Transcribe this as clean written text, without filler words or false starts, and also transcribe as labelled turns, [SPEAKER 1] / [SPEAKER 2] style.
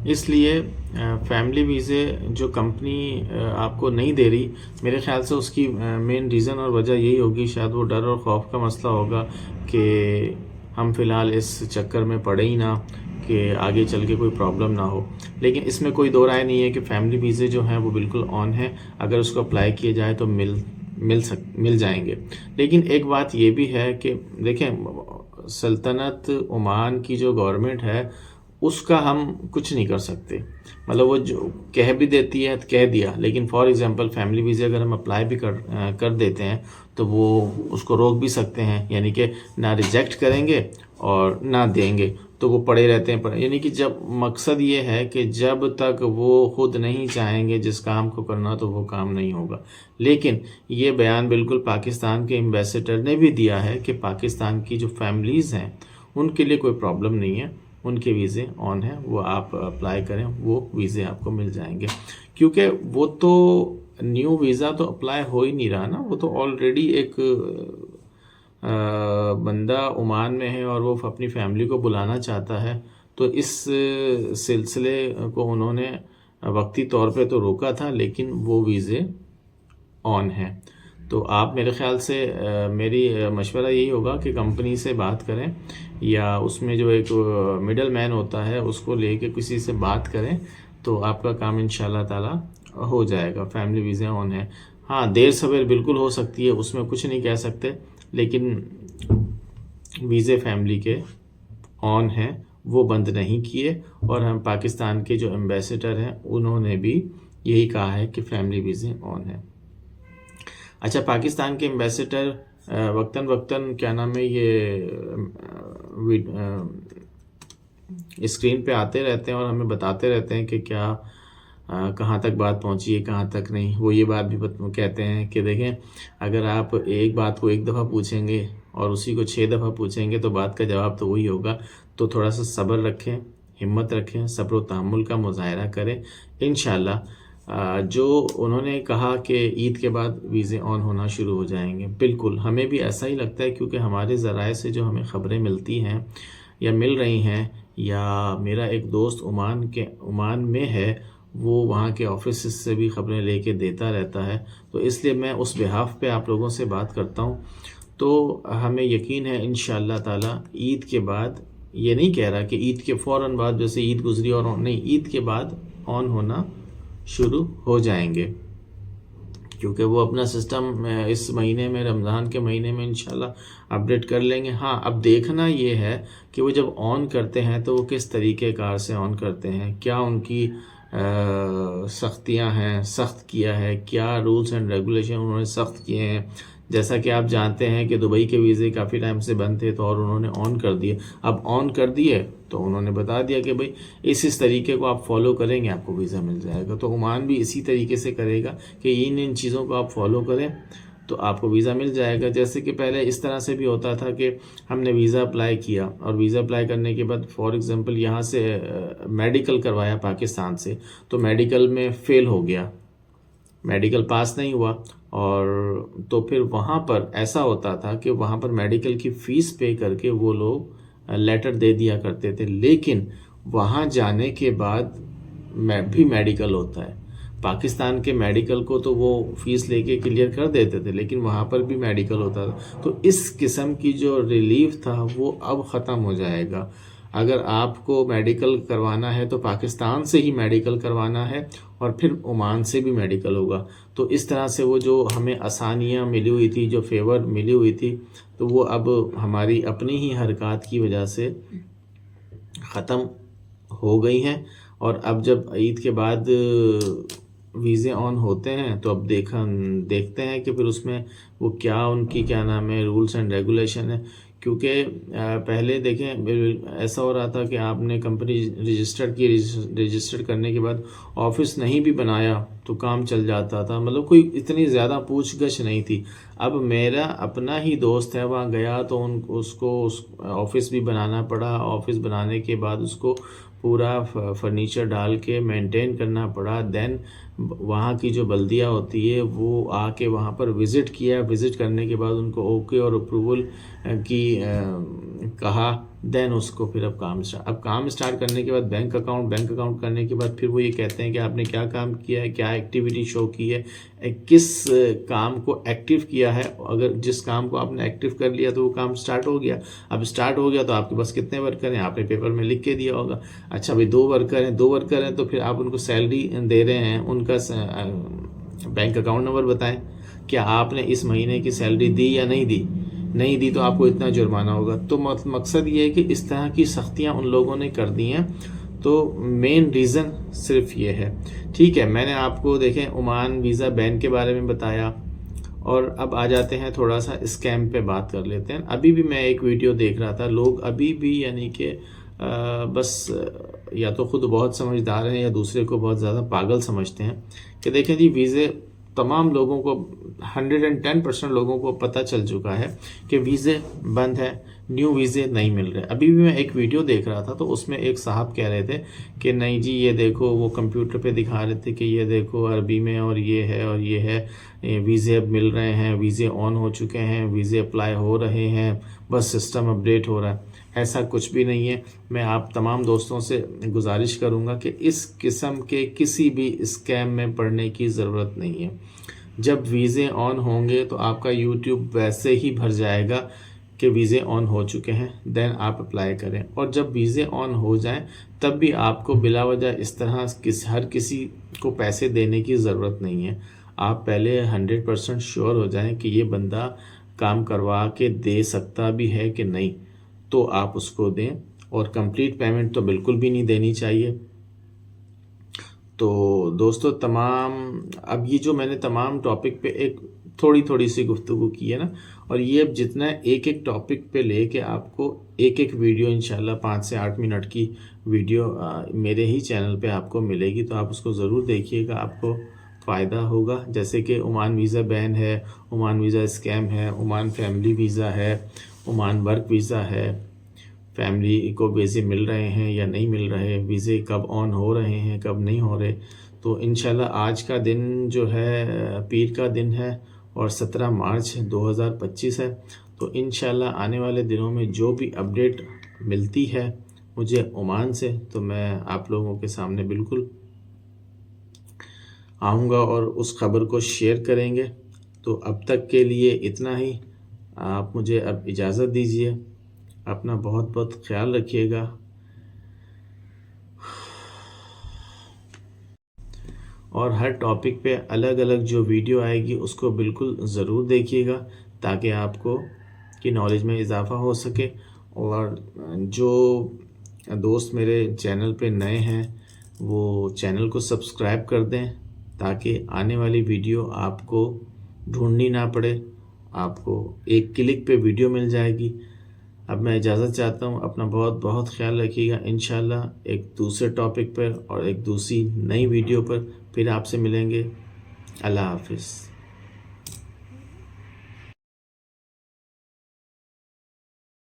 [SPEAKER 1] اس لیے فیملی ویزے جو کمپنی آپ کو نہیں دے رہی، میرے خیال سے اس کی مین ریزن اور وجہ یہی ہوگی، شاید وہ ڈر اور خوف کا مسئلہ ہوگا کہ ہم فی الحال اس چکر میں پڑے ہی نہ کہ آگے چل کے کوئی پرابلم نہ ہو۔ لیکن اس میں کوئی دو رائے نہیں ہے کہ فیملی ویزے جو ہیں وہ بالکل آن ہیں، اگر اس کو اپلائی کیے جائے تو مل جائیں گے۔ لیکن ایک بات یہ بھی ہے کہ دیکھیں، سلطنت عمان کی جو گورنمنٹ ہے اس کا ہم کچھ نہیں کر سکتے، مطلب وہ جو کہہ بھی دیتی ہے کہہ دیا، لیکن فار ایگزامپل فیملی ویزے اگر ہم اپلائی بھی کر دیتے ہیں تو وہ اس کو روک بھی سکتے ہیں، یعنی کہ نہ ریجیکٹ کریں گے اور نہ دیں گے، تو وہ پڑے رہتے ہیں یعنی کہ جب مقصد یہ ہے کہ جب تک وہ خود نہیں چاہیں گے جس کام کو کرنا تو وہ کام نہیں ہوگا۔ لیکن یہ بیان بالکل پاکستان کے ایمبیسڈر نے بھی دیا ہے کہ پاکستان کی جو فیملیز ہیں ان کے لیے کوئی پرابلم نہیں ہے، ان کے ویزے آن ہیں، وہ آپ اپلائی کریں، وہ ویزے آپ کو مل جائیں گے، کیونکہ وہ تو نیو ویزا تو اپلائی ہو ہی نہیں رہا نا، وہ تو آلریڈی ایک بندہ عمان میں ہے اور وہ اپنی فیملی کو بلانا چاہتا ہے، تو اس سلسلے کو انہوں نے وقتی طور پہ تو روکا تھا، لیکن وہ ویزے آن ہیں۔ تو آپ میرے خیال سے میری مشورہ یہی ہوگا کہ کمپنی سے بات کریں، یا اس میں جو ایک مڈل مین ہوتا ہے اس کو لے کے کسی سے بات کریں، تو آپ کا کام انشاءاللہ تعالی ہو جائے گا۔ فیملی ویزے آن ہے، ہاں دیر سویر بالکل ہو سکتی ہے، اس میں کچھ نہیں کہہ سکتے، لیکن ویزے فیملی کے آن ہیں، وہ بند نہیں کیے، اور ہم پاکستان کے جو ایمبیسڈر ہیں انہوں نے بھی یہی کہا ہے کہ فیملی ویزے آن ہیں۔ اچھا، پاکستان کے ایمبیسڈر وقتاً وقتاً کیا نام ہے یہ اسکرین پہ آتے رہتے ہیں اور ہمیں بتاتے رہتے ہیں کہ کیا کہاں تک بات پہنچی ہے، کہاں تک نہیں۔ وہ یہ بات بھی کہتے ہیں کہ دیکھیں، اگر آپ ایک بات کو ایک دفعہ پوچھیں گے اور اسی کو 6 دفعہ پوچھیں گے تو بات کا جواب تو وہی ہوگا، تو تھوڑا سا صبر رکھیں، ہمت رکھیں، صبر و تحمل کا مظاہرہ کریں، انشاءاللہ جو انہوں نے کہا کہ عید کے بعد ویزے آن ہونا شروع ہو جائیں گے، بالکل ہمیں بھی ایسا ہی لگتا ہے، کیونکہ ہمارے ذرائع سے جو ہمیں خبریں ملتی ہیں یا مل رہی ہیں، یا میرا ایک دوست عمان میں ہے، وہ وہاں کے آفیسز سے بھی خبریں لے کے دیتا رہتا ہے، تو اس لیے میں اس بہاف پہ آپ لوگوں سے بات کرتا ہوں۔ تو ہمیں یقین ہے انشاءاللہ تعالی عید کے بعد، یہ نہیں کہہ رہا کہ عید کے فوراً بعد جیسے عید گزری اور نہیں، عید کے بعد آن ہونا شروع ہو جائیں گے، کیونکہ وہ اپنا سسٹم اس مہینے میں، رمضان کے مہینے میں انشاءاللہ اپڈیٹ کر لیں گے۔ ہاں، اب دیکھنا یہ ہے کہ وہ جب آن کرتے ہیں تو وہ کس طریقہ کار سے آن کرتے ہیں، کیا ان کی سختیاں ہیں، سخت کیا ہے، کیا رولز اینڈ ریگولیشن انہوں نے سخت کیے ہیں۔ جیسا کہ آپ جانتے ہیں کہ دبئی کے ویزے کافی ٹائم سے بند تھے، تو اور انہوں نے آن کر دیے، اب آن کر دیے تو انہوں نے بتا دیا کہ بھئی اس طریقے کو آپ فالو کریں گے آپ کو ویزا مل جائے گا۔ تو عمان بھی اسی طریقے سے کرے گا کہ ان چیزوں کو آپ فالو کریں تو آپ کو ویزا مل جائے گا۔ جیسے کہ پہلے اس طرح سے بھی ہوتا تھا کہ ہم نے ویزا اپلائی کیا، اور ویزا اپلائی کرنے کے بعد فار ایگزامپل یہاں سے میڈیکل کروایا پاکستان سے، تو میڈیکل میں فیل ہو گیا، میڈیکل پاس نہیں ہوا، اور تو پھر وہاں پر ایسا ہوتا تھا کہ وہاں پر میڈیکل کی فیس پے کر کے وہ لوگ لیٹر دے دیا کرتے تھے، لیکن وہاں جانے کے بعد بھی میڈیکل ہوتا ہے۔ پاکستان کے میڈیکل کو تو وہ فیس لے کے کلیئر کر دیتے تھے، لیکن وہاں پر بھی میڈیکل ہوتا تھا، تو اس قسم کی جو ریلیف تھا وہ اب ختم ہو جائے گا۔ اگر آپ کو میڈیکل کروانا ہے تو پاکستان سے ہی میڈیکل کروانا ہے، اور پھر عمان سے بھی میڈیکل ہوگا۔ تو اس طرح سے وہ جو ہمیں آسانیاں ملی ہوئی تھی، جو فیور ملی ہوئی تھی، تو وہ اب ہماری اپنی ہی حرکات کی وجہ سے ختم ہو گئی ہیں۔ اور اب جب عید کے بعد ویزے آن ہوتے ہیں تو اب دیکھتے ہیں کہ پھر اس میں وہ کیا ان کی کیا نام ہے رولز اینڈ ریگولیشن ہے، کیونکہ پہلے دیکھیں ایسا ہو رہا تھا کہ آپ نے کمپنی رجسٹر کرنے کے بعد آفس نہیں بھی بنایا تو کام چل جاتا تھا، مطلب کوئی اتنی زیادہ پوچھ گچھ نہیں تھی۔ اب میرا اپنا ہی دوست ہے وہاں گیا تو اس کو آفس بھی بنانا پڑا، آفس بنانے کے بعد اس کو پورا فرنیچر ڈال کے مینٹین کرنا پڑا، دین وہاں کی جو بلدیہ ہوتی ہے وہ آ کے وہاں پر وزٹ کیا، وزٹ کرنے کے بعد ان کو اوکے اور اپروول کی کہا دین اس کو پھر اب کام اسٹارٹ کرنے کے بعد بینک اکاؤنٹ کرنے کے بعد پھر وہ یہ کہتے ہیں کہ آپ نے کیا کام کیا ہے, کیا ایکٹیویٹی شو کی ہے, کس کام کو ایکٹیو کیا ہے. اگر جس کام کو آپ نے ایکٹیو کر لیا تو وہ کام اسٹارٹ ہو گیا. اب اسٹارٹ ہو گیا تو آپ کے پاس کتنے ورکر ہیں, آپ نے پیپر میں لکھ کے دیا ہوگا. اچھا بھائی 2 ورکر ہیں تو پھر آپ ان کو سیلری دے رہے ہیں, ان کا بینک اکاؤنٹ نمبر بتائیں. کیا آپ نے اس مہینے کی سیلری دی یا نہیں دی تو آپ کو اتنا جرمانہ ہوگا. تو مقصد یہ ہے کہ اس طرح کی سختیاں ان لوگوں نے کر دی ہیں. تو مین ریزن صرف یہ ہے. ٹھیک ہے, میں نے آپ کو دیکھیں عمان ویزا بین کے بارے میں بتایا, اور اب آ جاتے ہیں تھوڑا سا اسکیم پہ بات کر لیتے ہیں. ابھی بھی میں ایک ویڈیو دیکھ رہا تھا, لوگ ابھی بھی یعنی کہ بس یا تو خود بہت سمجھدار ہیں یا دوسرے کو بہت زیادہ پاگل سمجھتے ہیں کہ دیکھیں جی ویزے تمام لوگوں کو 110% لوگوں کو پتہ چل چکا ہے کہ ویزے بند ہے, نیو ویزے نہیں مل رہے. ابھی بھی میں ایک ویڈیو دیکھ رہا تھا تو اس میں ایک صاحب کہہ رہے تھے کہ نہیں جی یہ دیکھو, وہ کمپیوٹر پہ دکھا رہے تھے کہ یہ دیکھو عربی میں اور یہ ہے ویزے اب مل رہے ہیں, ویزے آن ہو چکے ہیں, ویزے اپلائی ہو رہے ہیں, بس سسٹم اپڈیٹ ہو رہا ہے. ایسا کچھ بھی نہیں ہے. میں آپ تمام دوستوں سے گزارش کروں گا کہ اس قسم کے کسی بھی اسکیم میں پڑنے کی ضرورت نہیں ہے. جب ویزے آن ہوں گے تو آپ کا یوٹیوب ویسے ہی بھر جائے گا کہ ویزے آن ہو چکے ہیں, دین آپ اپلائی کریں. اور جب ویزے آن ہو جائیں تب بھی آپ کو بلا وجہ اس طرح ہر کسی کو پیسے دینے کی ضرورت نہیں ہے. آپ پہلے 100% شیور ہو جائیں کہ یہ بندہ کام کروا کے دے سکتا بھی ہے کہ نہیں, تو آپ اس کو دیں. اور کمپلیٹ پیمنٹ تو بالکل بھی نہیں دینی چاہیے. تو دوستو اب یہ جو میں نے تمام ٹاپک پہ ایک تھوڑی سی گفتگو کی ہے نا, اور یہ اب جتنا ایک ٹاپک پہ لے کے آپ کو ایک ویڈیو انشاءاللہ 5 سے 8 منٹ کی ویڈیو میرے ہی چینل پہ آپ کو ملے گی, تو آپ اس کو ضرور دیکھیے گا, آپ کو فائدہ ہوگا. جیسے کہ عمان ویزا بین ہے, عمان ویزا اسکیم ہے, عمان فیملی ویزا ہے, عمان ورک ویزا ہے, فیملی کو ویزے مل رہے ہیں یا نہیں مل رہے, ویزے کب آن ہو رہے ہیں کب نہیں ہو رہے. تو انشاءاللہ آج کا دن جو ہے پیر کا دن ہے اور 17 مارچ 2025 ہے. تو انشاءاللہ آنے والے دنوں میں جو بھی اپڈیٹ ملتی ہے مجھے عمان سے تو میں آپ لوگوں کے سامنے بالکل آؤں گا اور اس خبر کو شیئر کریں گے. تو اب تک کے لیے اتنا ہی. آپ مجھے اب اجازت دیجیے. اپنا بہت بہت خیال رکھیے گا. اور ہر ٹاپک پہ الگ جو ویڈیو آئے گی اس کو بالکل ضرور دیکھیے گا تاکہ آپ کو کی نالج میں اضافہ ہو سکے. اور جو دوست میرے چینل پہ نئے ہیں وہ چینل کو سبسکرائب کر دیں تاکہ آنے والی ویڈیو آپ کو ڈھونڈنی نہ پڑے, آپ کو ایک کلک پہ ویڈیو مل جائے گی. اب میں اجازت چاہتا ہوں. اپنا بہت خیال رکھیے گا. انشاءاللہ ایک دوسرے ٹاپک پر اور ایک دوسری نئی ویڈیو پر پھر آپ سے ملیں گے. اللہ حافظ.